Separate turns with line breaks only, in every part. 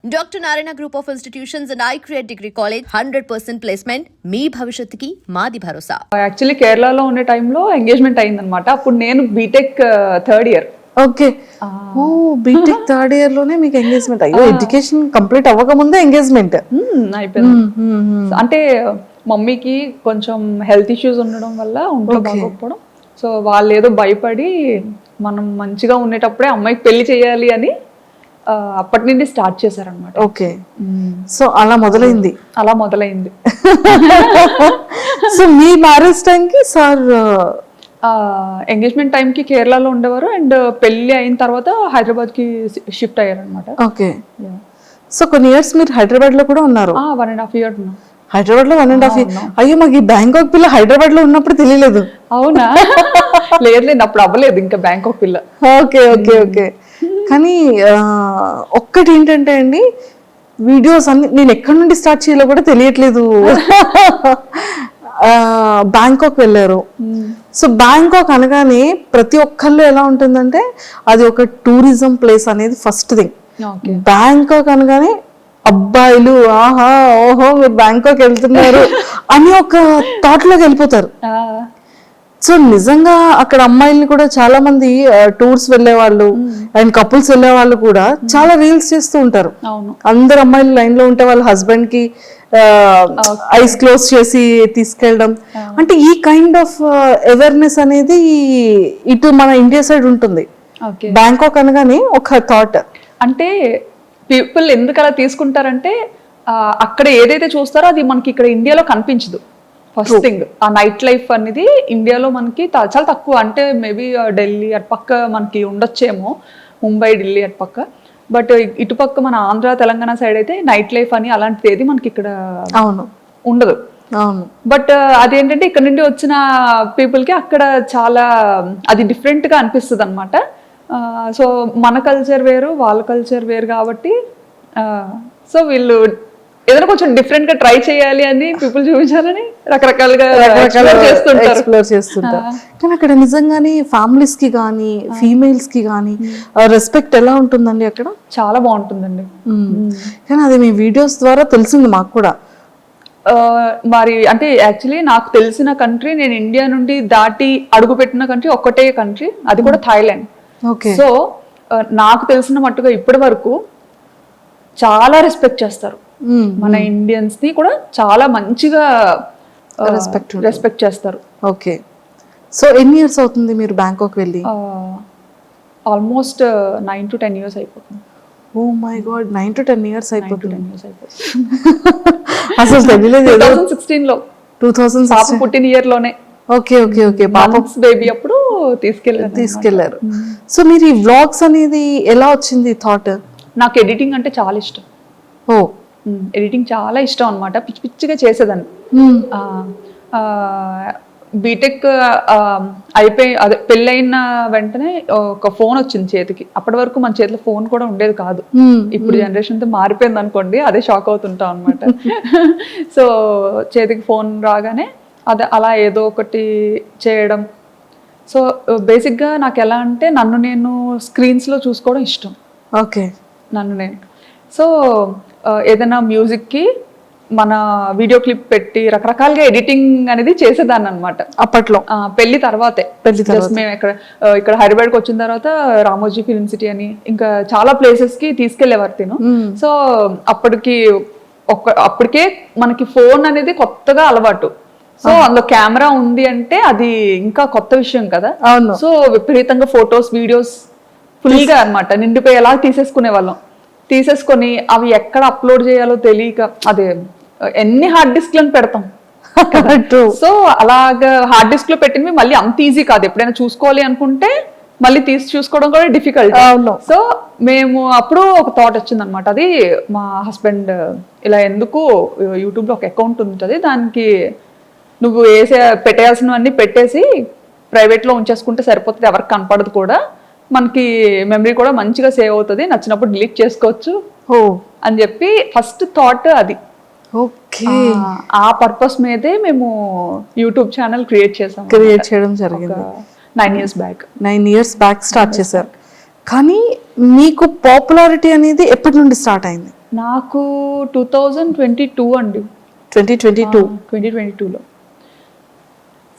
Dr. Narayana Group of Institutions and iCreate Degree College 100% placement మీ భవిష్యత్తుకి మాది భరోసా.
Actually కేరళలో ఉండే టైంలో ఎంగేజ్మెంట్ అయిందనమాట. అప్పుడు నేను బీటెక్ థర్డ్ ఇయర్.
ఓకే, ఓ బీటెక్ థర్డ్ ఇయర్ లోనే మీకు ఎంగేజ్మెంట్. అయ్యో, ఎడ్యుకేషన్ కంప్లీట్ అవ్వక ముందే ఎంగేజ్మెంట్
అయిపోయింది. అంటే మమ్మీకి కొంచెం హెల్త్ ఇష్యూస్ ఉండడం వల్ల ఒంట్లో బాగోకపోవడం, సో వాళ్ళు ఏదో భయపడి మనం మంచిగా ఉండేటప్పుడే అమ్మాయికి పెళ్లి చేయాలి అని అప్పటి నుండి స్టార్ట్ చేశారనమాట.
ఓకే, సో అలా మొదలైంది. సో మీ మ్యారేజ్ టైంకి సార్
ఎంగేజ్మెంట్ టైంకి కేరళలో ఉండేవారు, అండ్ పెళ్లి అయిన తర్వాత హైదరాబాద్ కి షిఫ్ట్ అయ్యారనమాట.
ఓకే, సో కొన్ని ఇయర్స్ మీరు హైదరాబాద్ లో కూడా ఉన్నారు.
1.5 years ఉన్నాం
హైదరాబాద్ లో. 1.5 years. అయ్యో, మాకు ఈ బ్యాంకాక్ పిల్ల హైదరాబాద్ లో ఉన్నప్పుడు తెలియలేదు.
అవునా? లేదు, అప్పుడు అవ్వలేదు ఇంకా బ్యాంకాక్ పిల్ల.
Okay okay okay. కానీ ఒక్కటి ఏంటంటే అండి, వీడియోస్ అన్ని నేను ఎక్కడి నుండి స్టార్ట్ చేయాలో కూడా తెలియట్లేదు. బ్యాంకాక్ వెళ్ళారు. సో బ్యాంకాక్ అనగానే ప్రతి ఒక్కళ్ళు ఎలా ఉంటుందంటే అది ఒక టూరిజం ప్లేస్ అనేది ఫస్ట్ థింగ్. బ్యాంకాక్ అనగానే అబ్బాయిలు ఆహా ఓహో మీరు బ్యాంకాక్ వెళ్తున్నారు అని ఒక థాట్ లోకి వెళ్ళిపోతారు. సో నిజంగా అక్కడ అమ్మాయిల్ని కూడా చాలా మంది టూర్స్ వెళ్లే వాళ్ళు అండ్ కపుల్స్ వెళ్లే వాళ్ళు కూడా చాలా రీల్స్ చేస్తూ ఉంటారు. అందరు అమ్మాయిలు లైన్ లో ఉంటే వాళ్ళ హస్బెండ్ కి ఐస్ క్లోజ్ చేసి తీసుకెళ్ళడం, అంటే ఈ కైండ్ ఆఫ్ అవేర్నెస్ అనేది ఇటు మన ఇండియా సైడ్ ఉంటుంది. బ్యాంకాక్ అనగానే ఒక థాట్.
అంటే పీపుల్ ఎందుకు అలా తీసుకుంటారంటే అక్కడ ఏదైతే చూస్తారో అది మనకి ఇక్కడ ఇండియాలో కనిపించదు. ఫస్ట్ థింగ్, ఆ నైట్ లైఫ్ అనేది ఇండియాలో మనకి చాలా తక్కువ. అంటే మేబీ ఢిల్లీ అటుపక్క మనకి ఉండొచ్చేమో, ముంబై ఢిల్లీ అటుపక్క. బట్ ఇటుపక్క మన ఆంధ్ర తెలంగాణ సైడ్ అయితే నైట్ లైఫ్ అని అలాంటిది ఏది మనకి ఇక్కడ ఉండదు. బట్ అదేంటంటే ఇక్కడ నుండి వచ్చిన పీపుల్కి అక్కడ చాలా అది డిఫరెంట్గా అనిపిస్తుంది అనమాట. సో మన కల్చర్ వేరు, వాళ్ళ కల్చర్ వేరు కాబట్టి సో వీళ్ళు ఏదైనా కొంచెం డిఫరెంట్ గా ట్రై చేయాలి అని పీపుల్ చూపించాలని రకరకాలుగా
ఎక్స్ప్లోర్ చేస్తుంటారు. కానీ అక్కడ నిజంగానే ఫ్యామిలీస్ కి కానీ ఫీమేల్స్ కి కానీ రెస్పెక్ట్ ఎలా ఉంటుందండి అక్కడ?
చాలా బాగుంటుందండి.
కానీ అది మీ వీడియోస్ ద్వారా తెలిసింది మాకు కూడా.
మరి అంటే యాక్చువల్లీ నాకు తెలిసిన కంట్రీ, నేను ఇండియా నుండి దాటి అడుగు పెట్టిన కంట్రీ ఒక్కటే కంట్రీ, అది కూడా థాయిలాండ్. సో నాకు తెలిసిన మట్టుగా ఇప్పటి వరకు చాలా రెస్పెక్ట్ చేస్తారు. మన ఇండియన్స్ ని కూడా చాలా మంచిగా రెస్పెక్ట్ చేస్తారు.
ఓకే, సో ఎన్ని ఇయర్స్ అవుతుంది మీరు బ్యాంకాక్ వెళ్ళి?
ఆల్మోస్ట్ 9 to 10 years అయిపోతుంది.
Oh my God, 9 to 10 years అయిపోతుంది. అసలు తెలియలేదు.
2016 లో 2016 పుట్టిన ఇయర్ లోనే.
ఓకే ఓకే ఓకే, పాప
బేబీ అప్పుడు తీసుకెళ్లారు.
సో మీరు ఈ వ్లాగ్స్ అనేది ఎలా వచ్చింది థాట్?
నాకు ఎడిటింగ్ అంటే చాలా ఇష్టం.
ఓ,
ఎడిటింగ్ చాలా ఇష్టం అనమాట. పిచ్చి పిచ్చిగా చేసేదాన్ని. బీటెక్ అయిపోయి అదే పెళ్ళైన వెంటనే ఒక ఫోన్ వచ్చింది చేతికి. అప్పటి వరకు మన చేతిలో ఫోన్ కూడా ఉండేది కాదు. ఇప్పుడు జనరేషన్ తో మారిపోయింది అనుకోండి, అదే షాక్ అవుతుంటాం అనమాట. సో చేతికి ఫోన్ రాగానే అదే అలా ఏదో ఒకటి చేయడం. సో బేసిక్గా నాకు ఎలా అంటే నన్ను నేను స్క్రీన్స్లో చూసుకోవడం ఇష్టం.
ఓకే,
నన్ను నేను. సో ఏదైనా మ్యూజిక్కి మన వీడియో క్లిప్ పెట్టి రకరకాలుగా ఎడిటింగ్ అనేది చేసేదాన్ని అనమాట అప్పట్లో. పెళ్లి తర్వాతే. మేము ఇక్కడ హైదరాబాద్కి వచ్చిన తర్వాత రామోజీ ఫిల్మ్ సిటీ అని ఇంకా చాలా ప్లేసెస్కి తీసుకెళ్లేవారు తిను. సో అప్పటికే మనకి ఫోన్ అనేది కొత్తగా అలవాటు. సో అందులో కెమెరా ఉంది అంటే అది ఇంకా కొత్త విషయం కదా. సో విపరీతంగా ఫొటోస్ వీడియోస్ ఫుల్గా అనమాట నిండిపోయేలా తీసేసుకునే వాళ్ళం. తీసేసుకొని అవి ఎక్కడ అప్లోడ్ చేయాలో తెలియక అదే ఎన్ని హార్డ్ డిస్క్లను పెడతాం. సో అలాగా హార్డ్ డిస్క్ లో పెట్టినవి మళ్ళీ అంత ఈజీ కాదు. ఎప్పుడైనా చూసుకోవాలి అనుకుంటే మళ్ళీ తీసి చూసుకోవడం కూడా డిఫికల్ట్. సో మేము అప్పుడు ఒక థాట్ వచ్చింది అనమాట. అది మా హస్బెండ్ ఇలా ఎందుకు యూట్యూబ్లో ఒక అకౌంట్ ఉంటుంది, దానికి నువ్వు పెట్టేయాల్సినవన్నీ పెట్టేసి ప్రైవేట్లో ఉంచేసుకుంటే సరిపోతుంది, ఎవరికి కనపడదు కూడా, మనకి మెమరీ కూడా మంచిగా సేవ్ అవుతుంది, నచ్చినప్పుడు డిలీట్ చేసుకోవచ్చు అని చెప్పి ఫస్ట్ థాట్ అది.
ఓకే,
ఆ పర్పస్ మీదే మేము యూట్యూబ్ ఛానల్ క్రియేట్
చేయడం జరిగింది.
9 years back.
9 years back start చేశారు. కానీ మీకు పాపులారిటీ అనేది ఎప్పటి నుండి స్టార్ట్ అయింది?
నాకు 2022 అండి,
2022
2022లో.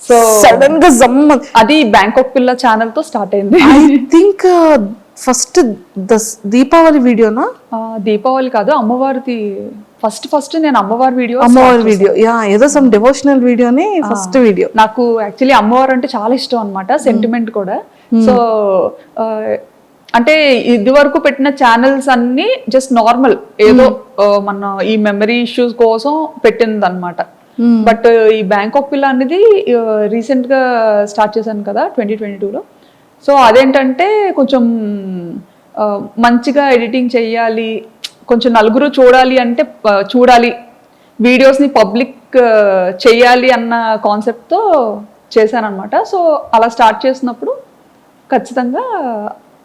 సో
సడన్ గా జమ్మ.
అది బ్యాంకాక్ పిల్ల ఛానల్ తో స్టార్ట్ అయింది.
ఐ థింక్ ఫస్ట్ దీపావళి వీడియోనా?
దీపావళి కాదు, అమ్మవారిది ఫస్ట్ నేను అమ్మవారి వీడియో.
అమ్మవారి వీడియో, యా, ఏదో సమ్ డివోషనల్ వీడియోని ఫస్ట్ వీడియో.
నాకు యాక్చువల్లీ అమ్మవారు అంటే చాలా ఇష్టం అన్నమాట, సెంటిమెంట్ కూడా. సో అంటే ఇది వరకు పెట్టిన ఛానల్స్ అన్ని జస్ట్ నార్మల్ ఏదో మన ఈ మెమరీ ఇష్యూస్ కోసం పెట్టింది అనమాట. బట్ ఈ బ్యాంకాక్ పిల్ల అనేది రీసెంట్ గా స్టార్ట్ చేశాను కదా 2022లో. సో అదేంటంటే కొంచెం మంచిగా ఎడిటింగ్ చెయ్యాలి, కొంచెం నలుగురు చూడాలి అంటే చూడాలి, వీడియోస్ని పబ్లిక్ చెయ్యాలి అన్న కాన్సెప్ట్తో చేశానమాట. సో అలా స్టార్ట్ చేసినప్పుడు ఖచ్చితంగా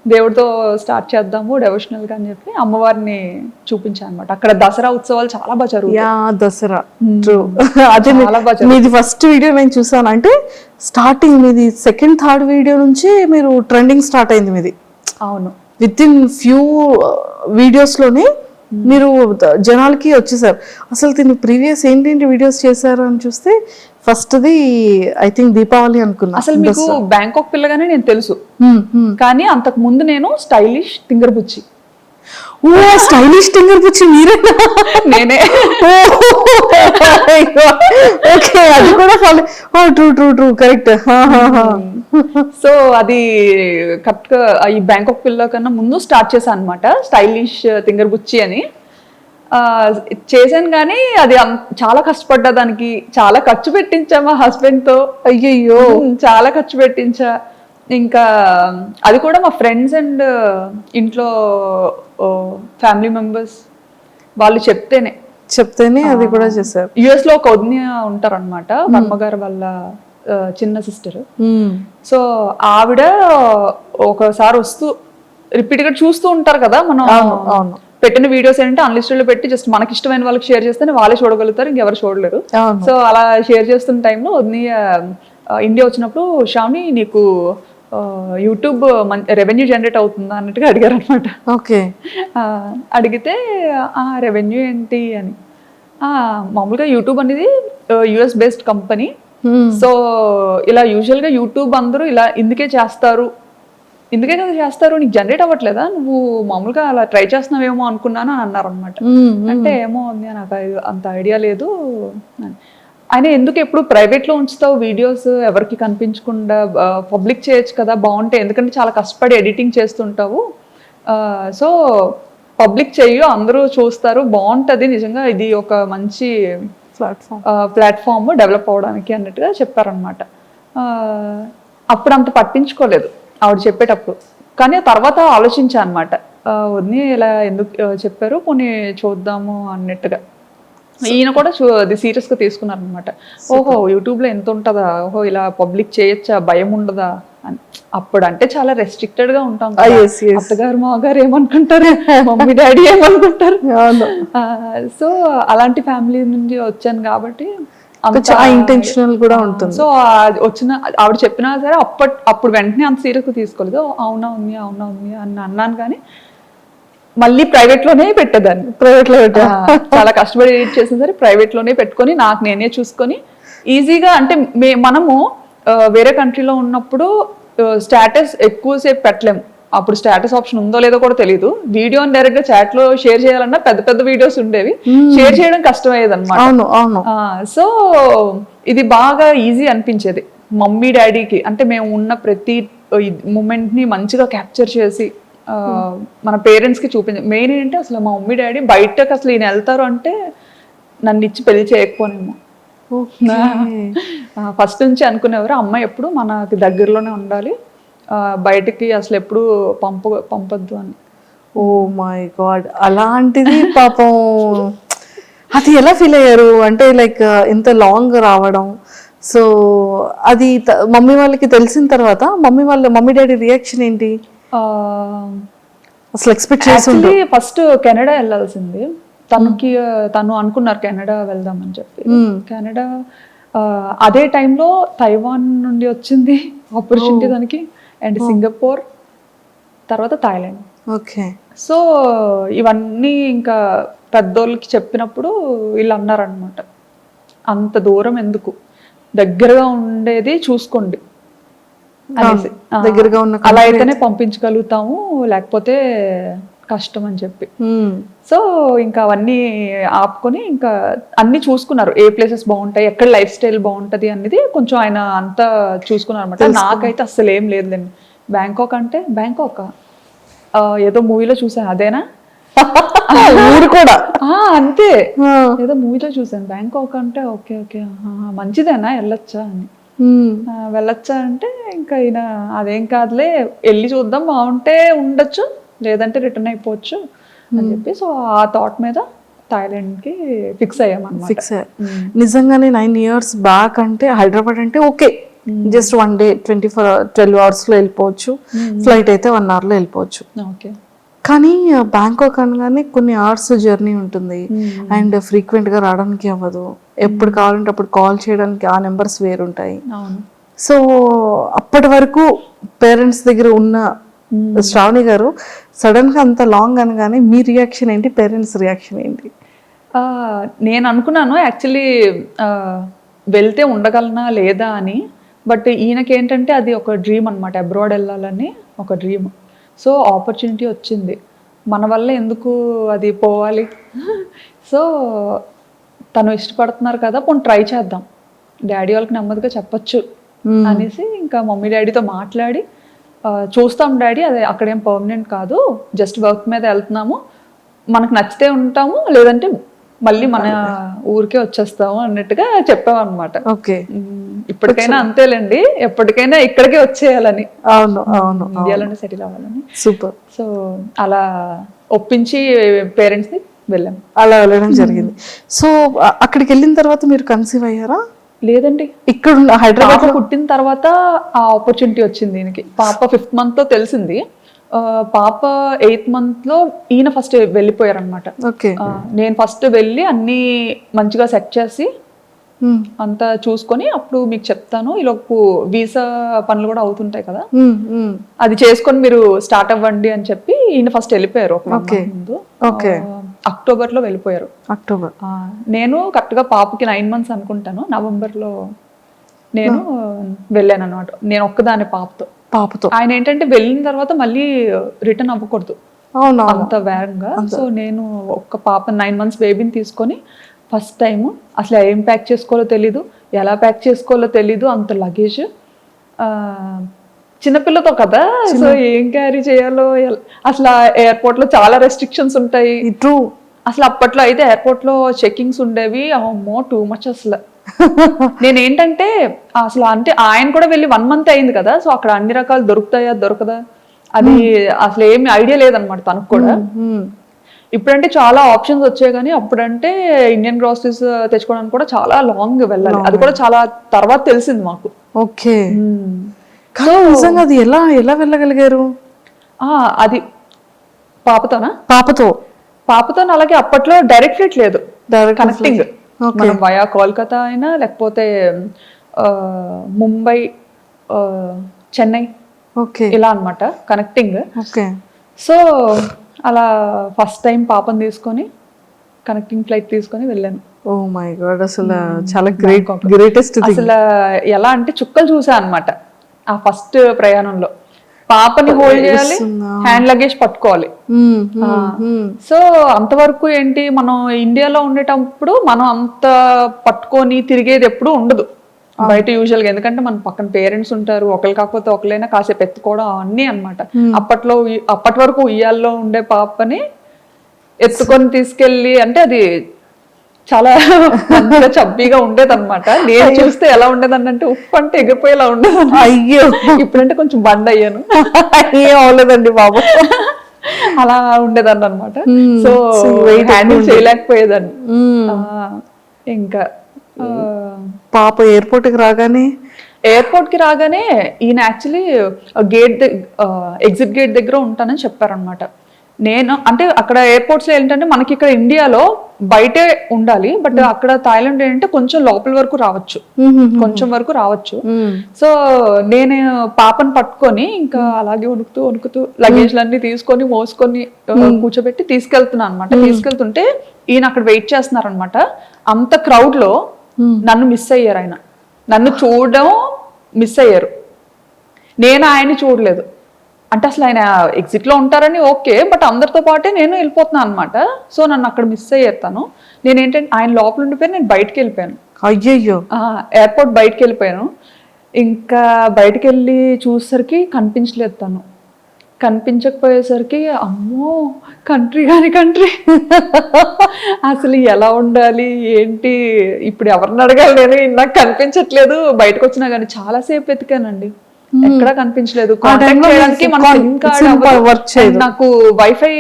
దేవుడితో స్టార్ట్ చేద్దాము డెవోషనల్గా అని చెప్పి అమ్మవారిని చూపించాను అనమాట. అక్కడ దసరా ఉత్సవాలు చాలా బాగా జరుగుతాయి.
Yeah, Dasara true. అదే
చాలా బాగా
మీది ఫస్ట్ వీడియో నేను చూసాను. అంటే స్టార్టింగ్ మీది సెకండ్ థర్డ్ వీడియో నుంచి మీరు ట్రెండింగ్ స్టార్ట్ అయింది మీది.
అవును,
విత్ ఇన్ ఫ్యూ వీడియోస్ లోనే మీరు జనాలకి వచ్చేసారు. అసలు దీన్ని ప్రీవియస్ ఏంటేంటి వీడియోస్ చేశారు అని చూస్తే ఫస్ట్ది ఐ థింక్ దీపావళి అనుకున్నా.
అసలు మీకు బ్యాంకాక్ పిల్లగానే నేను తెలుసు, కానీ అంతకు ముందు నేను స్టైలిష్ తింగర్ బుచ్చి.
ఓ, స్టైలిష్ టింగర్ బుచ్చి మీరేనా?
నేనే.
ఓకే, అది కూడా true true true, correct.
So అది కరెక్ట్ గా ఈ బ్యాంకాక్ పిల్ల కన్నా ముందు స్టార్ట్ చేశాను అనమాట, స్టైలిష్ తింగర్ బుచ్చి అని చేశాను. కానీ అది చాలా కష్టపడ్డా, దానికి చాలా ఖర్చు పెట్టించా మా హస్బెండ్ తో.
అయ్యయ్యో,
చాలా ఖర్చు పెట్టించా. ఇంకా అది కూడా మా ఫ్రెండ్స్ అండ్ ఇంట్లో ఫ్యామిలీ మెంబర్స్ వాళ్ళు చెప్తేనే
అది కూడా చేశారు.
యుఎస్ లో ఒక వదిన ఉంటారు అనమాట, వర్మగారు వాళ్ళ చిన్న సిస్టర్. సో ఆవిడ ఒకసారి వస్తూ రిపీట్ గా చూస్తూ ఉంటారు కదా మనం పెట్టిన వీడియోస్ ఏంటంటే అన్లిస్టెడ్ లో పెట్టి జస్ట్ మనకి ఇష్టమైన వాళ్ళకి షేర్ చేస్తేనే వాళ్ళే చూడగలుగుతారు, ఇంకెవరు చూడలేరు. సో అలా షేర్ చేస్తున్న టైంలో వదిన ఇండియా వచ్చినప్పుడు శ్రావణి నీకు యూట్యూబ్ రెవెన్యూ జనరేట్ అవుతుందా అన్నట్టుగా అడిగారు అనమాట.
ఓకే,
అడిగితే రెవెన్యూ ఏంటి అని, మామూలుగా యూట్యూబ్ అనేది యుఎస్ బేస్డ్ కంపెనీ. సో ఇలా యూజువల్ గా యూట్యూబ్ అందరూ ఇలా ఇందుకే కదా చేస్తారు, నీకు జనరేట్ అవ్వట్లేదా, నువ్వు మామూలుగా అలా ట్రై చేస్తున్నావేమో అనుకున్నాను అని అన్నారు అనమాట. అంటే ఏమో ఉంది, నాకు అంత ఐడియా లేదు. ఆయన ఎందుకు ఎప్పుడు ప్రైవేట్లో ఉంచుతావు వీడియోస్, ఎవరికి కనిపించకుండా పబ్లిక్ చేయొచ్చు కదా, బాగుంటాయి, ఎందుకంటే చాలా కష్టపడి ఎడిటింగ్ చేస్తుంటావు, సో పబ్లిక్ చెయ్యు, అందరూ చూస్తారు, బాగుంటుంది, నిజంగా ఇది ఒక మంచి ప్లాట్ఫామ్ డెవలప్ అవడానికి అన్నట్టుగా చెప్పారనమాట. అప్పుడు అంత పట్టించుకోలేదు ఆవిడ చెప్పేటప్పుడు, కానీ తర్వాత ఆలోచించా అనమాట, వదిన ఇలా ఎందుకు చెప్పారు, కొన్ని చూద్దాము అన్నట్టుగా. ఈయన కూడా అది సీరియస్ గా తీసుకున్నారు అనమాట. ఓహో యూట్యూబ్ లో ఎంత ఉంటుందా, ఓహో ఇలా పబ్లిక్ చేయొచ్చా, భయం ఉండదా అని. అప్పుడు అంటే చాలా రెస్ట్రిక్టెడ్ గా ఉంటాం, అత్తగారు మాగారు ఏమనుకుంటారు, మమ్మీ డాడీ ఏమనుకుంటారు. సో అలాంటి ఫ్యామిలీ నుండి వచ్చాను కాబట్టి
ఇంటెన్షనల్ కూడా ఉంటుంది.
సో వచ్చిన ఆవిడ చెప్పినా సరే అప్పుడు వెంటనే అంత సీరియస్ గా తీసుకోలేదు. అవునా ఉంది అని అన్నాను, కానీ మళ్ళీ ప్రైవేట్ లోనే పెట్టేదాన్ని. చాలా కష్టపడి ఎడిట్ చేసిన సరే ప్రైవేట్ లోనే పెట్టుకొని నాకు నేనే చూసుకొని ఈజీగా. అంటే మనము వేరే కంట్రీలో ఉన్నప్పుడు స్టేటస్ ఎక్కువసేపు పెట్టలేము, అప్పుడు స్టేటస్ ఆప్షన్ ఉందో లేదో కూడా తెలియదు. వీడియోని డైరెక్ట్ గా చాట్ లో షేర్ చేయాలన్నా పెద్ద వీడియోస్ ఉండేవి, షేర్ చేయడం కష్టమయ్యేది అనమాట. సో ఇది బాగా ఈజీ అనిపించేది మమ్మీ డాడీకి. అంటే మేము ఉన్న ప్రతి మూమెంట్ ని మంచిగా క్యాప్చర్ చేసి మన పేరెంట్స్ కి చూపించాలి. మెయిన్ ఏంటంటే అసలు మా మమ్మీ డాడీ బయటకు అసలు ఈయన వెళ్తారు అంటే నన్ను ఇచ్చి పెళ్లి చేయకపోనేమో. ఫస్ట్ నుంచి అనుకునేవారు అమ్మాయి ఎప్పుడు మనకి దగ్గరలోనే ఉండాలి, బయటకి అసలు ఎప్పుడు పంపొద్దు అని.
ఓ మై గాడ్, అలాంటిది పాపం అది ఎలా ఫీల్ అయ్యారు అంటే లైక్ ఇంత లాంగ్ రావడం. సో అది మమ్మీ వాళ్ళకి తెలిసిన తర్వాత మమ్మీ డాడీ రియాక్షన్ ఏంటి అసలు ఎక్స్పెక్ట్ చేసి?
ఫస్ట్ కెనడా వెళ్ళాల్సింది తను అనుకున్నారు కెనడా వెళ్దామని చెప్పి. కెనడా అదే టైంలో తైవాన్ నుండి వచ్చింది ఆపర్చునిటీ దానికి, అండ్ సింగపూర్, తర్వాత థాయిలాండ్.
ఓకే.
సో ఇవన్నీ ఇంకా పెద్దోళ్ళకి చెప్పినప్పుడు వీళ్ళు అన్నారనమాట, అంత దూరం ఎందుకు, దగ్గరగా ఉండేది చూసుకోండి అనేసి.
దగ్గరగా ఉన్న
అలా అయితేనే పంపించగలుగుతాము, లేకపోతే కష్టం అని చెప్పి. సో ఇంకా అవన్నీ ఆపుకొని ఇంకా అన్ని చూసుకున్నారు, ఏ ప్లేసెస్ బాగుంటాయి, ఎక్కడ లైఫ్ స్టైల్ బాగుంటది అనేది కొంచెం ఆయన అంతా చూసుకున్నారు అనమాట. నాకైతే అసలు ఏం లేదులేండి. బ్యాంకాక్ అంటే బ్యాంకాక్ ఏదో మూవీలో చూసాను, అదేనా
ఊరు కూడా
అంతే, ఏదో మూవీలో చూసాను. బ్యాంకాక్ అంటే ఓకే ఓకే మంచిదేనా, వెళ్ళొచ్చా అని. వెళ్ళొచ్చా అంటే ఇంకా ఈయన అదేం కాదులే, వెళ్ళి చూద్దాం, బాగుంటే ఉండొచ్చు, లేదంటే రిటర్న్ అయిపోవచ్చు అని చెప్పి. సో ఆ థాట్ మీద థాయిలాండ్ కి ఫిక్స్ అయ్యామన్నమాట.
ఫిక్స్ అయ్యారు. నిజంగానే 9 years బ్యాక్ అంటే హైదరాబాద్ అంటే ఓకే, జస్ట్ 1 day 12 hours లో వెళ్ళిపోవచ్చు, ఫ్లైట్ అయితే 1 hour లో వెళ్ళిపోవచ్చు.
ఓకే.
కానీ బ్యాంకాక్ అనగానే కొన్ని అవర్స్ జర్నీ ఉంటుంది అండ్ ఫ్రీక్వెంట్ గా రావడానికి అవ్వదు, ఎప్పుడు కావాలంటే అప్పుడు కాల్ చేయడానికి ఆ నెంబర్స్ వేరుంటాయి. సో అప్పటి వరకు పేరెంట్స్ దగ్గర ఉన్న శ్రావణి గారు సడన్ గా అంత లాంగ్ అనగానే మీ రియాక్షన్ ఏంటి, పేరెంట్స్ రియాక్షన్ ఏంటి?
నేను అనుకున్నాను యాక్చువల్లీ వెళ్తే ఉండగలనా లేదా అని. బట్ ఈయనకి ఏంటంటే అది ఒక డ్రీమ్ అనమాట, అబ్రాడ్ వెళ్ళాలని ఒక డ్రీమ్. సో ఆపర్చునిటీ వచ్చింది, మన వల్ల ఎందుకు అది పోవాలి. సో తను ఇష్టపడుతున్నారు కదా, పోనీ ట్రై చేద్దాం, డాడీ వాళ్ళకి నెమ్మదిగా చెప్పొచ్చు అనేసి ఇంకా మమ్మీ డాడీతో మాట్లాడి, చూస్తాం డాడీ, అది అక్కడేం పర్మనెంట్ కాదు, జస్ట్ వర్క్ మీద వెళ్తున్నాము, మనకు నచ్చితే ఉంటాము, లేదంటే మళ్ళీ మన ఊరికే వచ్చేస్తాము అన్నట్టుగా చెప్పామన్నమాట.
ఓకే.
ఇప్పటికైనా అంతేలేండి, ఎప్పటికైనా ఇక్కడికే వచ్చేయాలని,
అవును అవును,
ఇండియాలోనే సెటిల్ అవ్వాలని.
సూపర్.
సో అలా ఒప్పించి పేరెంట్స్ ని వెళ్ళాం.
అలా వెళ్ళడం జరిగింది. సో అక్కడికి వెళ్ళిన తర్వాత మీరు కన్సీవ్ అయ్యారా?
లేదండి,
ఇక్కడ హైదరాబాద్ లో
పుట్టిన తర్వాత ఆ ఆపర్చునిటీ వచ్చింది దీనికి. పాప 5th month లో తెలిసింది, పాప 8th month లో ఈయన ఫస్ట్ వెళ్ళిపోయారు అనమాట.
ఓకే.
నేను ఫస్ట్ వెళ్ళి అన్ని మంచిగా సెట్ చేసి అంతా చూసుకొని అప్పుడు మీకు చెప్తాను, ఈలోపు వీసా పనులు కూడా అవుతుంటాయి కదా, అది చేసుకొని మీరు స్టార్ట్ అవ్వండి అని చెప్పి ఈయన ఫస్ట్ వెళ్ళిపోయారు ఒక ముందు. అక్టోబర్ లో వెళ్ళిపోయారు.
అక్టోబర్.
నేను కరెక్ట్ గా పాపకి 9 months అనుకుంటాను, నవంబర్ లో నేను వెళ్ళాను అనమాట. నేను ఒక్కదాని పాపతో. ఆయన ఏంటంటే వెళ్ళిన తర్వాత మళ్ళీ రిటర్న్ అవ్వకూడదు అంత వేగంగా. సో నేను ఒక్క పాప 9 months బేబీని తీసుకొని ఫస్ట్ టైం అసలు ఏం ప్యాక్ చేసుకోవాలో తెలీదు, ఎలా ప్యాక్ చేసుకోవాలో తెలీదు, అంత లగేజ్, చిన్నపిల్లతో కదా, సో ఏం క్యారీ చేయాలో. అసలు ఎయిర్పోర్ట్ లో చాలా రెస్ట్రిక్షన్స్ ఉంటాయి. అసలు అప్పట్లో అయితే ఎయిర్పోర్ట్ లో చెకింగ్స్ ఉండేవి, అమ్మో టూ మచ్ అసలు. నేనేంటంటే అసలు అంటే ఆయన కూడా వెళ్ళి 1 month అయింది కదా, సో అక్కడ అన్ని రకాలు దొరుకుతాయా దొరకదా అది అసలు ఏమి ఐడియా లేదనమాట తనకు కూడా. ఇప్పుడంటే చాలా ఆప్షన్స్ వచ్చాయి, కానీ అప్పుడంటే ఇండియన్ గ్రాసరీస్ తెచ్చుకోవడానికి కూడా చాలా లాంగ్ వెళ్ళాలి, అది కూడా చాలా తర్వాత తెలిసింది మాకు.
ఓకే. నిజంగా అది ఎలా ఎలా వెళ్ళగలిగారు?
అది పాపతో అలాగే అప్పట్లో డైరెక్ట్ ఫ్లైట్ లేదు, కనెక్టింగ్, మనం వయా కోల్కతా అయినా లేకపోతే ముంబై, చెన్నై, ఇలా అన్నమాట కనెక్టింగ్. సో అలా ఫస్ట్ టైం పాపని తీసుకొని కనెక్టింగ్ ఫ్లైట్ తీసుకొని వెళ్ళాను.
ఓ మై గాడ్, అసలు చాలా గ్రేటెస్ట్.
అసలు ఎలా అంటే చుక్కలు చూసా అన్నమాట ఆ ఫస్ట్ ప్రయాణంలో. పాపని హోల్డ్ చేయాలి, హ్యాండ్ లగేజ్ పట్టుకోవాలి. సో అంతవరకు ఏంటి, మనం ఇండియాలో ఉండేటప్పుడు మనం అంత పట్టుకొని తిరిగేది ఎప్పుడు ఉండదు బయట యూజువల్ గా, ఎందుకంటే మన పక్కన పేరెంట్స్ ఉంటారు, ఒకరు కాకపోతే ఒకరైనా కాసేపు ఎత్తుకోవడం అన్నీ అనమాట. అప్పటి వరకు ఉయ్యాల్లో ఉండే పాపని ఎత్తుకొని తీసుకెళ్ళి, అంటే అది చాలా మంచిగా చబ్బీగా ఉండేది అనమాట. నేను చూస్తే ఎలా ఉండేదని అంటే ఉప్పు అంటే ఎగిరిపోయేలా ఉండేది.
అయ్యో,
ఇప్పుడంటే కొంచెం బండ్ అయ్యాను.
ఏం అవ్వలేదండి బాబు,
అలా ఉండేదాన్ని అనమాట. సో హ్యాండిల్ చేయలేకపోయేదాన్ని. ఇంకా
పాప ఎయిర్పోర్ట్ కి రాగానే ఈయన యాక్చువల్లీ ఎగ్జిట్ గేట్ దగ్గర ఉంటానని చెప్పారనమాట.
నేను అంటే అక్కడ ఎయిర్పోర్ట్స్ లో ఏంటంటే మనకి ఇక్కడ ఇండియాలో బయటే ఉండాలి, బట్ అక్కడ థాయిలాండ్ ఏంటంటే కొంచెం లోపల వరకు రావచ్చు, కొంచెం వరకు రావచ్చు. సో నేను పాపను పట్టుకొని ఇంకా అలాగే వణుకుతూ వణుకుతూ లగేజ్లన్నీ తీసుకొని మోసుకొని కూర్చోబెట్టి తీసుకెళ్తున్నాను అనమాట. తీసుకెళ్తుంటే ఈయన అక్కడ వెయిట్ చేస్తున్నారు అనమాట. అంత క్రౌడ్ లో నన్ను మిస్ అయ్యారు. ఆయన నన్ను చూడడం మిస్ అయ్యారు, నేను ఆయన్ని చూడలేదు. అంటే అసలు ఆయన ఎగ్జిట్ లో ఉంటారని ఓకే, బట్ అందరితో పాటే నేను వెళ్ళిపోతున్నాను అనమాట. సో నన్ను అక్కడ మిస్ అయ్యేస్తాను. నేను ఏంటంటే ఆయన లోపల ఉండిపోయి నేను బయటకు వెళ్ళిపోయాను.
అయ్యయ్యో,
ఎయిర్పోర్ట్ బయటకు వెళ్ళిపోయాను. ఇంకా బయటకు వెళ్ళి చూసేసరికి కనిపించలేదు తను. కనిపించకపోయేసరికి అమ్మో కంట్రీ కాని కంట్రీ, అసలు ఎలా ఉండాలి ఏంటి, ఇప్పుడు ఎవరిని అడగాలి, నేను నాకు కనిపించట్లేదు. బయటకు వచ్చినా కానీ చాలాసేపు వెతికానండి, ఎక్కడా కనిపించలేదు. కాంటాక్ట్ చేయడానికి మన సిమ్ కార్డ్, నాకు వైఫై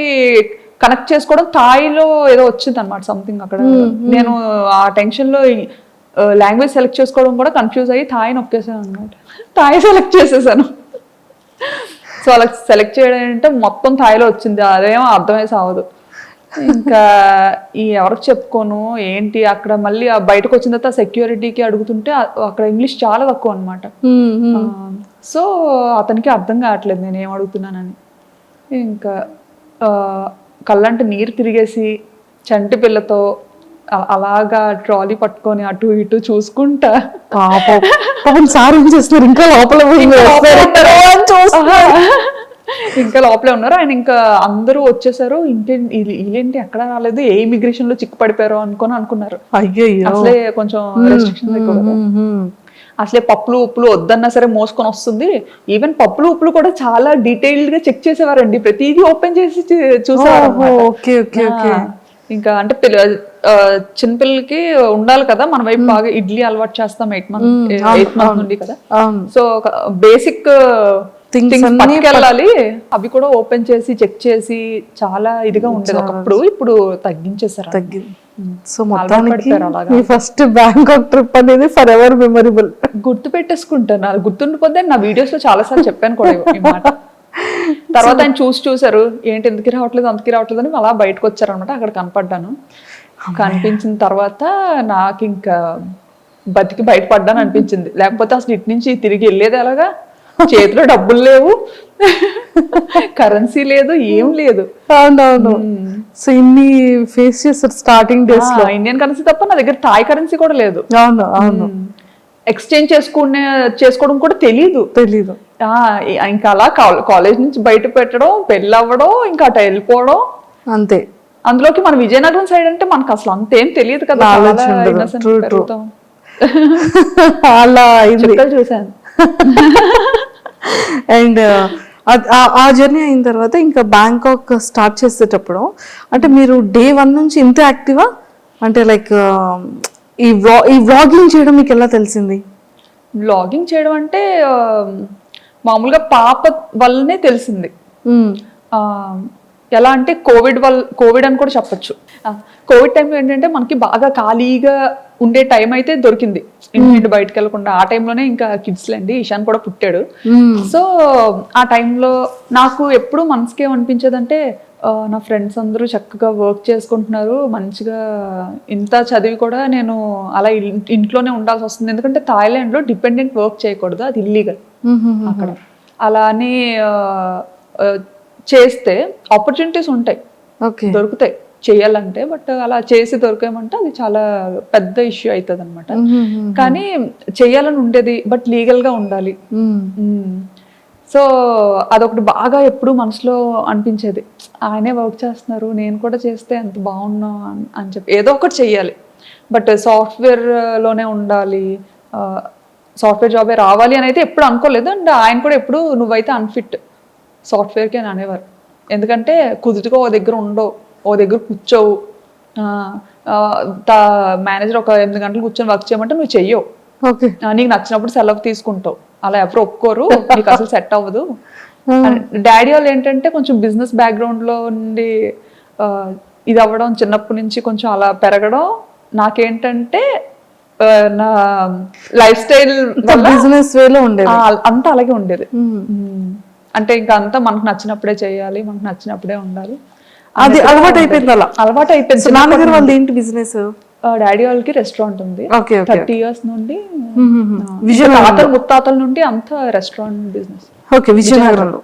కనెక్ట్ చేసుకోవడం థాయిలో ఏదో వచ్చింది అనమాట సంథింగ్ అక్కడ. నేను ఆ టెన్షన్ లో లాంగ్వేజ్ సెలెక్ట్ చేసుకోవడం కూడా కన్ఫ్యూజ్ అయ్యి థాయి నొక్కేసాను అనమాట. థాయి సెలెక్ట్ చేసేసాను. సో అలా సెలెక్ట్ చేయడం అంటే మొత్తం థాయిలో వచ్చింది, అదేమో అర్థమై సావదు. ఇంకా ఎవరికి చెప్పుకోను ఏంటి. అక్కడ మళ్ళీ బయటకు వచ్చిన తర్వాత సెక్యూరిటీకి అడుగుతుంటే అక్కడ ఇంగ్లీష్ చాలా తక్కువ అనమాట. సో అతనికి అర్థం కావట్లేదు నేను ఏం అడుగుతున్నానని. ఇంకా కళ్ళంటే నీరు తిరిగేసి చంటి పిల్లతో అలాగా ట్రాలీ పట్టుకొని అటు ఇటు చూసుకుంటా
సార్ ఏం చేస్తున్నారు, ఇంకా లోపల
ఇంకా లోపలే ఉన్నారు. ఆయన ఇంకా అందరూ వచ్చేసారు. వీళ్ళేంటి ఎక్కడ రాలేదు, ఏ ఇమిగ్రేషన్ లో చిక్కు పడిపోయారో అనుకున్నారు. అసలే కొంచెం రెస్ట్రిక్షన్స్ ఎక్కువ కదా. అసలే పప్పులు ఉప్పులు వద్దన్నా సరే మోసుకొని వస్తుంది. ఈవెన్ పప్పులు ఉప్పులు కూడా చాలా డీటెయిల్డ్ గా చెక్ చేసేవారండి, ప్రతిదీ ఓపెన్ చేసి చూసేవారు. ఇంకా అంటే చిన్నపిల్లలకి ఉండాలి కదా మన వైపు, బాగా ఇడ్లీ అలవాటు చేస్తాం 8 months నుండి కదా. సో బేసిక్ థింగ్స్ పట్టుకెళ్ళాలి, అవి కూడా ఓపెన్ చేసి చెక్ చేసి చాలా ఇదిగా ఉండేది ఒకప్పుడు. ఇప్పుడు తగ్గించేసారు.
సో మొత్తానికి మీ ఫస్ట్ బ్యాంకాక్ ట్రిప్ అనేది ఫర్ ఎవర్ మెమరబుల్.
గుర్తు పెట్టేసుకుంటాను, అది గుర్తుండిపోతే నా వీడియోస్ లో చాలా సార్లు చెప్పాను కూడా ఈ మాట. తర్వాత ఆయన చూసారు ఏంటి ఎందుకు రావట్లేదు అంతకి రావట్లేదు అని అలా బయటకు వచ్చారనమాట. అక్కడ కనపడ్డాను. కనిపించిన తర్వాత నాకు ఇంకా బతికి బయటపడ్డాను అనిపించింది. లేకపోతే అసలు ఇటు నుంచి తిరిగి వెళ్ళేది ఎలాగా, చేతిలో డబ్బులు లేవు, కరెన్సీ లేదు, ఏం లేదు.
అవునవును. సో ఇన్ని ఫేస్ చేస్తారు స్టార్టింగ్ డేస్ లో.
ఇండియన్ కరెన్సీ తప్ప నా దగ్గర థాయ్ కరెన్సీ కూడా లేదు.
అవును అవును.
ఎక్స్చేంజ్ చేసుకోవడం కూడా తెలీదు. ఇంకా అలా కాలేజ్ నుంచి బయట పెట్టడం, పెళ్ళి అవ్వడం, ఇంకా అటు వెళ్ళిపోవడం అంతే. అందులోకి మన విజయనగరం సైడ్ అంటే మనకు అసలు అంతేం తెలియదు కదా,
అలా
చూసాను.
అండ్ ఆ జర్నీ అయిన తర్వాత ఇంకా బ్యాంకాక్ స్టార్ట్ చేసేటప్పుడు అంటే మీరు day 1 నుంచి ఇంత యాక్టివా, అంటే లైక్ ఈ వ్లాగింగ్ చేయడం మీకు ఎలా తెలిసింది?
వ్లాగింగ్ చేయడం అంటే మామూలుగా పాప వల్లనే తెలిసింది. ఎలా అంటే కోవిడ్ అని కూడా చెప్పచ్చు. కోవిడ్ టైంలో ఏంటంటే మనకి బాగా ఖాళీగా ఉండే టైం అయితే దొరికింది, ఇంటి బయటకు వెళ్ళకుండా. ఆ టైంలోనే ఇంకా కిడ్స్ లేండి, ఇషాన్ కూడా పుట్టాడు. సో ఆ టైంలో నాకు ఎప్పుడు మనసుకి ఏమనిపించేదంటే నా ఫ్రెండ్స్ అందరూ చక్కగా వర్క్ చేసుకుంటున్నారు మంచిగా, ఇంత చదివి కూడా నేను అలా ఇంట్లోనే ఉండాల్సి వస్తుంది. ఎందుకంటే థాయిలాండ్లో డిపెండెంట్ వర్క్ చేయకూడదు, అది ఇల్లీగల్ అక్కడ. అలా అని చేస్తే ఆపర్చునిటీస్ ఉంటాయి, దొరుకుతాయి చేయాలంటే, బట్ అలా చేసి దొరికామంటే అది చాలా పెద్ద ఇష్యూ అవుతుంది అనమాట. కానీ చేయాలని ఉండేది, బట్ లీగల్ గా ఉండాలి. సో అదొకటి బాగా ఎప్పుడు మనసులో అనిపించేది, ఆయనే వర్క్ చేస్తున్నారు నేను కూడా చేస్తే ఎంత బాగున్నా అని చెప్పి ఏదో ఒకటి చెయ్యాలి. బట్ సాఫ్ట్వేర్లోనే ఉండాలి, సాఫ్ట్వేర్ జాబే రావాలి అని అయితే ఎప్పుడు అనుకోలేదు. అండ్ ఆయన కూడా ఎప్పుడు నువ్వైతే అన్ఫిట్ సాఫ్ట్వేర్కి అని అనేవారు. ఎందుకంటే కుదుటిగా ఓ దగ్గర ఉండవు, ఓ దగ్గర కూర్చోవు. మేనేజర్ ఒక 8 గంటలు కూర్చొని వర్క్ చేయమంటే నువ్వు చెయ్యవు, నీకు నచ్చినప్పుడు సెలవు తీసుకుంటావు, అలా ఎవరు ఒప్పుకోరు, నీకు అసలు సెట్ అవ్వదు. డాడీ వాళ్ళు ఏంటంటే కొంచెం బిజినెస్ బ్యాక్గ్రౌండ్ లో ఉండి ఇది అవ్వడం, చిన్నప్పటి నుంచి కొంచెం అలా పెరగడం, నాకేంటంటే నా లైఫ్ స్టైల్
బిజినెస్ వేలో ఉండేది
అంతా అలాగే ఉండేది. అంటే ఇంకా అంతా మనకు నచ్చినప్పుడే చేయాలి, మనకు నచ్చినప్పుడే ఉండాలి.
అది అలవాటు అయిపోయింది అలా.
అలవాటు అయిపోయింది.
నాన్నగారు వాళ్ళు ఏంటి బిజినెస్?
డాడీ వాళ్ళకి రెస్టారెంట్ ఉంది. 30 years నుండి,
విజయనగరం
ముత్తాతల నుండి అంతా రెస్టారెంట్ బిజినెస్.
ఓకే, విజయనగరంలో.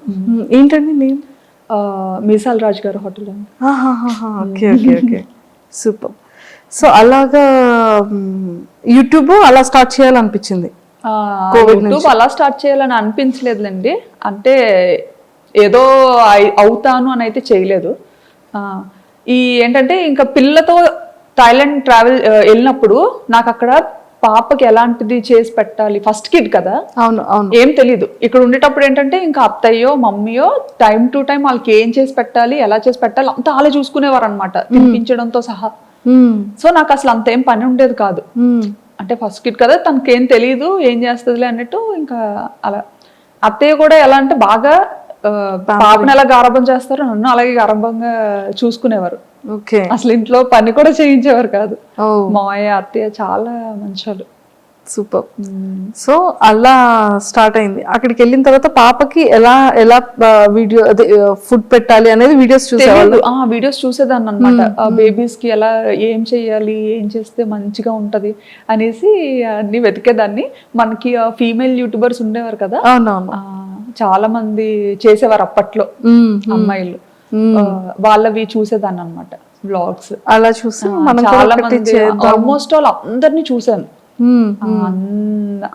ఏంటండి నేమ్?
మీసాల్ రాజ్ గారు hotel.
Okay okay okay, super. So అలాగా యూట్యూబ్ అలా స్టార్ట్ చేయాలనిపించింది?
యూట్యూబ్ అలా స్టార్ట్ చేయాలని అనిపించలేదులేండి. అంటే ఏదో అవుతాను అని అయితే చేయలేదు. ఈ ఏంటంటే ఇంకా పిల్లతో థాయిలాండ్ ట్రావెల్ వెళ్ళినప్పుడు నాకు అక్కడ పాపకి ఎలాంటిది చేసి పెట్టాలి, ఫస్ట్ కిడ్ కదా,
అవును అవును,
ఏం తెలీదు. ఇక్కడ ఉండేటప్పుడు ఏంటంటే ఇంకా అత్తయ్యో మమ్మీయో టైం టు టైం వాళ్ళకి ఏం చేసి పెట్టాలి, ఎలా చేసి పెట్టాలి అంతా వాళ్ళే చూసుకునేవారు అనమాట, తినిపించడంతో సహా. సో నాకు అసలు అంత ఏం పని ఉండేది కాదు. అంటే ఫస్ట్ కిడ్ కదా, తనకేం తెలియదు, ఏం చేస్తుందిలే అన్నట్టు ఇంకా అలా. అత్తయ్య కూడా ఎలా అంటే బాగా పాపను ఎలా గారాబం చేస్తారో నన్ను అలాగే గారాబంగా చూసుకునేవారు.
ఓకే,
అసలు ఇంట్లో పని కూడా చేయించేవారు కాదు. మావయ్య అత్తయ్య చాలా మంచోళ్ళు.
సూపర్. సో అలా స్టార్ట్ అయింది. అక్కడికి వెళ్ళిన తర్వాత పాపకి ఎలా ఎలా వీడియో అదే ఫుడ్ పెట్టాలి అనేది వీడియోస్ చూసేవాళ్ళు?
వీడియోస్ చూసేదాన్ని అనమాట. బేబీస్ కి ఎలా ఏం చెయ్యాలి, ఏం చేస్తే మంచిగా ఉంటది అనేసి అన్ని వెతికేదాన్ని. మనకి ఫీమేల్ యూట్యూబర్స్ ఉండేవారు కదా,
అవునవును,
చాలా మంది చేసేవారు అప్పట్లో అమ్మాయిలు, వాళ్ళవి చూసేదాన్ని అనమాట వ్లాగ్స్.
అలా చూసి
చాలా మంది ఆల్మోస్ట్ ఆల్ అందరినీ చూసాను.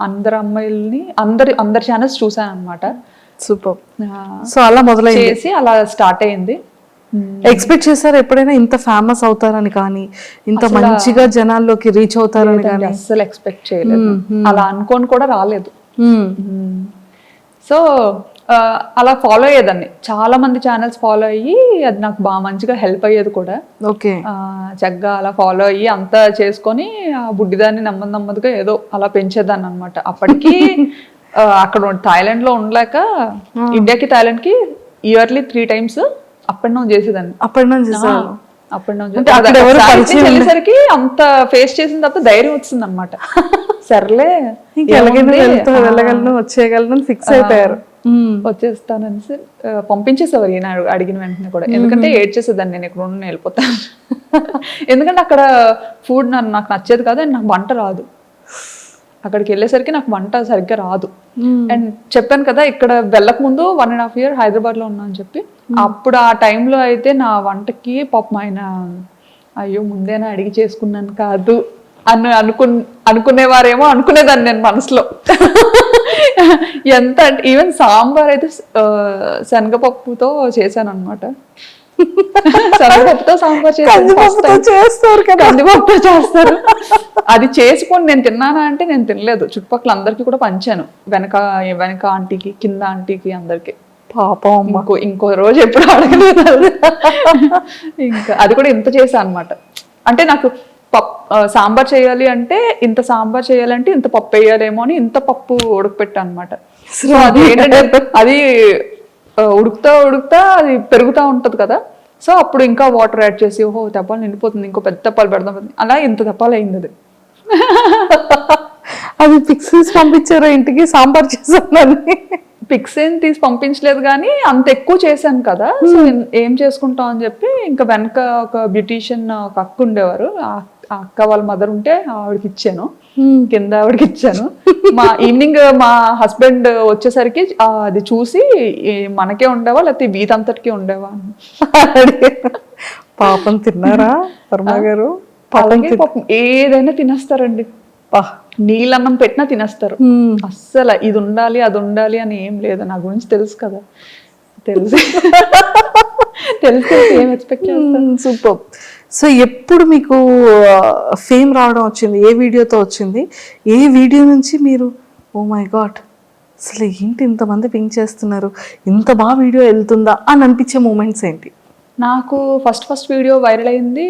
అందరు అమ్మాయిల్ని అందరి ఛానల్స్ చూసాను అనమాట.
సూపర్. సో అలా మొదలైంది,
చేసి అలా స్టార్ట్ అయింది.
ఎక్స్పెక్ట్ చేశారు ఎప్పుడైనా ఇంత ఫేమస్ అవుతారని కానీ, ఇంత మంచిగా జనాల్లోకి రీచ్ అవుతారని కానీ?
అస్సలు ఎక్స్పెక్ట్ చేయలేదు, అలా అనుకోని కూడా రాలేదు. సో అలా ఫాలో అయ్యేదాన్ని, చాలా మంది ఛానల్స్ ఫాలో అయ్యి అది నాకు బాగా మంచిగా హెల్ప్ అయ్యేది కూడా.
ఓకే,
చక్కగా అలా ఫాలో అయ్యి అంతా చేసుకొని ఆ బుడ్డిదాన్ని నెమ్మదిగా ఏదో అలా పెంచేదాన్ని అనమాట. అప్పటికి అక్కడ థాయిలాండ్ లో ఉండలేక ఇండియాకి థాయిలాండ్ కి yearly 3 times up and down చేసేదాన్ని.
అప్ అండ్ డౌన్ చేసేవాళ్ళు?
అప్ అండ్ డౌన్ వెళ్ళేసరికి అంత ఫేస్ చేసిన తప్ప ధైర్యం వచ్చింది అనమాట. సర్లే
వెళ్ళగలను వచ్చేయగలను ఫిక్స్ అయిపోయారు.
వచ్చేస్తానని పంపించేసేవారు ఈయన అడిగిన వెంటనే కూడా. ఎందుకంటే ఏడ్చేసేదాన్ని, నేను ఇక్కడ ఉండి వెళ్ళిపోతాను. ఎందుకంటే అక్కడ ఫుడ్ నాకు నచ్చేది కాదు, అండ్ నాకు వంట రాదు. అక్కడికి వెళ్ళేసరికి నాకు వంట సరిగ్గా రాదు. అండ్ చెప్పాను కదా, ఇక్కడ వెళ్ళక ముందు 1.5 year హైదరాబాద్ లో ఉన్నా అని చెప్పి. అప్పుడు ఆ టైంలో అయితే నా వంటకి పాపం ఆయన అయ్యో ముందేనా అడిగి చేసుకున్నాను కాదు అని అనుకునేవారేమో అనుకునేదాన్ని నేను మనసులో. ఎంత అంటే ఈవెన్ సాంబార్ అయితే శనగపప్పుతో చేశాను అనమాట. శనగపప్పుతో సాంబార్ చేస్తారు కదా, కందిపప్పుతో చేస్తారు. అది చేసుకొని నేను తిన్నానా అంటే నేను తినలేదు, చుట్టుపక్కల అందరికి కూడా పంచాను, వెనక ఆంటీకి, కింద ఆంటీకి, అందరికి.
పాపం,
ఇంకో రోజు ఎప్పుడు అడగలేదు. ఇంకా అది కూడా ఇంత చేశాను అనమాట. అంటే నాకు సాంబార్ చేయాలి అంటే ఇంత సాంబార్ చేయాలంటే ఇంత పప్పు వేయాలేమో అని ఇంత పప్పు ఉడకపెట్టా అనమాట. సో అది ఏంటంటే అది ఉడుకుతా అది పెరుగుతూ ఉంటది కదా, సో అప్పుడు ఇంకా వాటర్ యాడ్ చేసి ఓహో తెప్పాలు నిండిపోతుంది, ఇంకో పెద్ద తెప్పాలు పెడదాం, అలా ఇంత తెప్పాలు అయింది అది.
అది పిక్స్ పంపించారు ఇంటికి సాంబార్ చేశాను?
పిక్స్ ఏం తీసి పంపించలేదు కానీ అంత ఎక్కువ చేశాను కదా, సో ఏం చేసుకుంటాం అని చెప్పి ఇంకా వెనక ఒక బ్యూటీషియన్ ఒక అక్క ఉండేవారు, ఆ అక్క వాళ్ళ మదర్ ఉంటే ఆవిడకి ఇచ్చాను, కింద ఆవిడకి ఇచ్చాను. ఈవినింగ్ మా హస్బెండ్ వచ్చేసరికి అది చూసి మనకే ఉండేవా లేకపోతే వీధంతటికి ఉండేవా అని.
పాపం తిన్నారా వర్మ గారు?
పాపం ఏదైనా తినేస్తారండి, నీళ్ళన్నం పెట్టినా తినేస్తారు. అస్సలు ఇది ఉండాలి అది ఉండాలి అని ఏం లేదు. నా గురించి తెలుసు కదా, తెలుసు ఏం ఎక్స్పెక్ట్ చేస్తాను.
సూపర్. సో ఎప్పుడు మీకు ఫేమ్ రావడం వచ్చింది? ఏ వీడియోతో వచ్చింది? ఏ వీడియో నుంచి మీరు ఓ మై గాడ్ అసలు ఏంటి ఇంతమంది పింక్ చేస్తున్నారు, ఇంత బాగా వీడియో వెళ్తుందా అని అనిపించే మూమెంట్స్ ఏంటి?
నాకు ఫస్ట్ వీడియో వైరల్ అయింది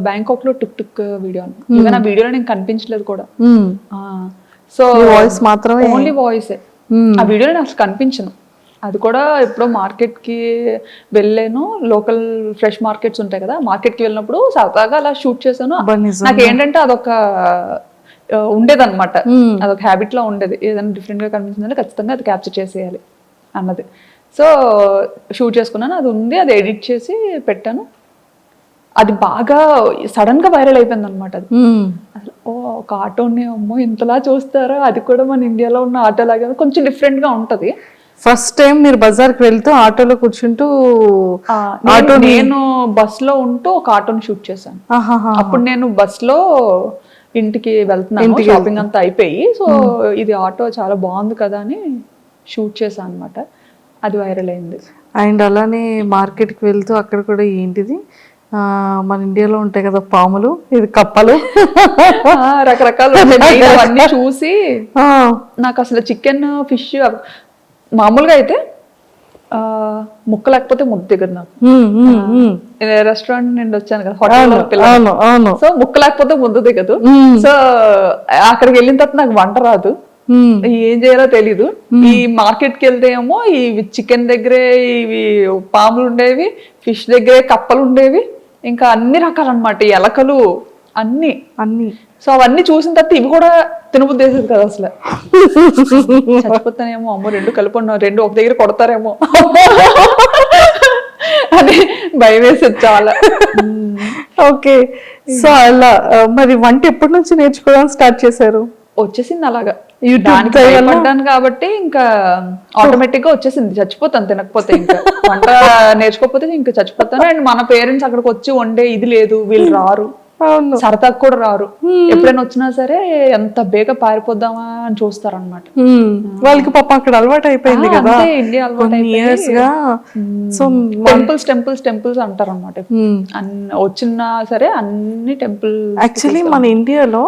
బ్యాంకాక్ లో టుక్ వీడియో. ఈవెన్ ఆ వీడియోలో నేను కనిపించలేదు కూడా. సో
వాయిస్ మాత్రమే,
ఓన్లీ వాయిస్. ఆ వీడియోలో నేను అసలు కనిపించను. అది కూడా ఎప్పుడో మార్కెట్ కి వెళ్ళాను, లోకల్ ఫ్రెష్ మార్కెట్స్ ఉంటాయి కదా, మార్కెట్ కి వెళ్ళినప్పుడు సరదాగా అలా షూట్ చేశాను. నాకు ఏంటంటే అదొక ఉండేదన్నమాట, అదొక హ్యాబిట్ లో ఉండేది. ఏదైనా డిఫరెంట్ గా కనిపించిందంటే ఖచ్చితంగా అది క్యాప్చర్ చేసేయాలి అన్నది. సో షూట్ చేసుకున్నాను, అది ఉంది, అది ఎడిట్ చేసి పెట్టాను. అది బాగా సడన్ గా వైరల్ అయిపోయింది అనమాట. అది అసలు ఒక ఆటోని అమ్మో ఇంతలా చూస్తారా, అది కూడా మన ఇండియాలో ఉన్న ఆటో లాగా కొంచెం డిఫరెంట్ గా ఉంటది.
ఫస్ట్ టైం మీరు బజార్కి వెళ్తూ ఆటోలో కూర్చుంటూ
నేను బస్ లో ఉంటూ ఒక ఆటోని షూట్ చేశాను. అప్పుడు నేను బస్ లో ఇంటికి వెళ్తున్నాను, షాపింగ్ అంతా అయిపోయి, సో ఇది ఆటో చాలా బాగుంది కదా అని షూట్ చేశాను అనమాట. అది వైరల్ అయింది.
అండ్ అలానే మార్కెట్కి వెళ్తూ అక్కడ కూడా ఏంటిది మన ఇండియాలో ఉంటాయి కదా పాములు, ఇది కప్పలు,
రకరకాలు అవన్నీ చూసి నాకు అసలు చికెన్ ఫిష్ మామూలుగా అయితే ముక్క లేకపోతే ముద్ద దిగదు నాకు. రెస్టారెంట్ నుండి వచ్చాను కదా హోటల్, సో ముక్క లేకపోతే ముద్ద దిగదు. సో అక్కడికి వెళ్ళిన తర్వాత నాకు వంట రాదు, ఏం చేయాలో తెలీదు. ఈ మార్కెట్ కి వెళ్తే ఏమో ఈ చికెన్ దగ్గరే ఇవి పాములు ఉండేవి, ఫిష్ దగ్గరే కప్పలు ఉండేవి, ఇంకా అన్ని రకాలు అనమాట, ఎలకలు అన్ని. సో అవన్నీ చూసిన తర్వాత ఇవి కూడా తినబుద్ధి వేసేది కదా అసలు. చచ్చిపోతానేమో, అమ్మో రెండు కలిపి రెండు ఒక దగ్గర కొడతారేమో అని భయం వేసేది చాలా.
ఓకే, సో అలా మరి వంట ఎప్పటి నుంచి నేర్చుకోవడానికి స్టార్ట్ చేశారు?
వచ్చేసింది అలాగా, పడ్డాను కాబట్టి ఇంకా ఆటోమేటిక్ గా వచ్చేసింది. చచ్చిపోతాను తినకపోతే, ఇంకా వంట నేర్చుకోకపోతే ఇంకా చచ్చిపోతాను. అండ్ మన పేరెంట్స్ అక్కడికి వచ్చి వండే ఇది లేదు, వీళ్ళు రారు, సరదాకు కూడా రారు. ఎప్పుడైనా వచ్చినా సరే ఎంత బేగ పారిపోద్దామా అని చూస్తారనమాట.
వాళ్ళకి పాప అక్కడ అలవాటు అయిపోయింది కదా,
ఇండియా అలవాటు.
సో
టెంపుల్స్ అంటారు అనమాట. వచ్చినా సరే అన్ని టెంపుల్.
యాక్చువల్లీ మన ఇండియాలో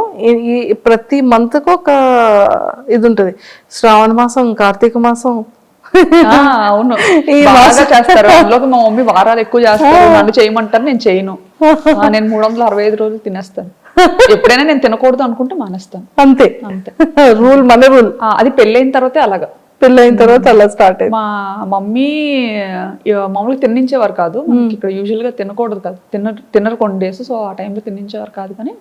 ప్రతి మంత్ కు ఒక ఇది ఉంటది, శ్రావణ మాసం, కార్తీక మాసం.
అవును, బాగా చేస్తారు. అందులోకి మా మమ్మీ వారాలు ఎక్కువ చేస్తారు, నన్ను చేయమంటారు, నేను చేయను. నేను 365 రోజులు తినేస్తాను. ఎప్పుడైనా నేను తినకూడదు అనుకుంటే మానేస్తాను, అంతే అంతే.
రూల్, మన రూల్.
అది పెళ్ళైన తర్వాతే అలాగా,
పెళ్ళైన తర్వాత అలా స్టార్ట్ అయింది.
మా మమ్మీ మామూలుగా తిన్నించేవారు కాదు. మనకి ఇక్కడ యూజువల్ గా తినకూడదు కాదు, తినరు కొన్ని డేస్. సో ఆ టైంలో తిన్నించేవారు కాదు. కానీ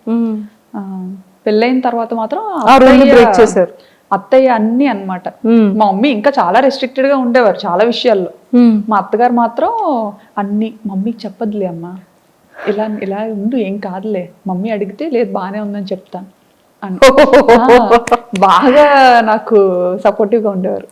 పెళ్ళైన తర్వాత మాత్రం
బ్రేక్ చేశారు
అత్తయ్య అన్ని అన్నమాట. మా మమ్మీ ఇంకా చాలా రెస్ట్రిక్టెడ్ గా ఉండేవారు చాలా విషయాల్లో. మా అత్తగారు మాత్రం అన్ని, మమ్మీకి చెప్పదులే అమ్మా, ఇలా ఇలా ఉండు, ఏం కాదులే, మమ్మీ అడిగితే లేదు బానే ఉందని చెప్తాను అని బాగా నాకు సపోర్టివ్ గా ఉండేవారు.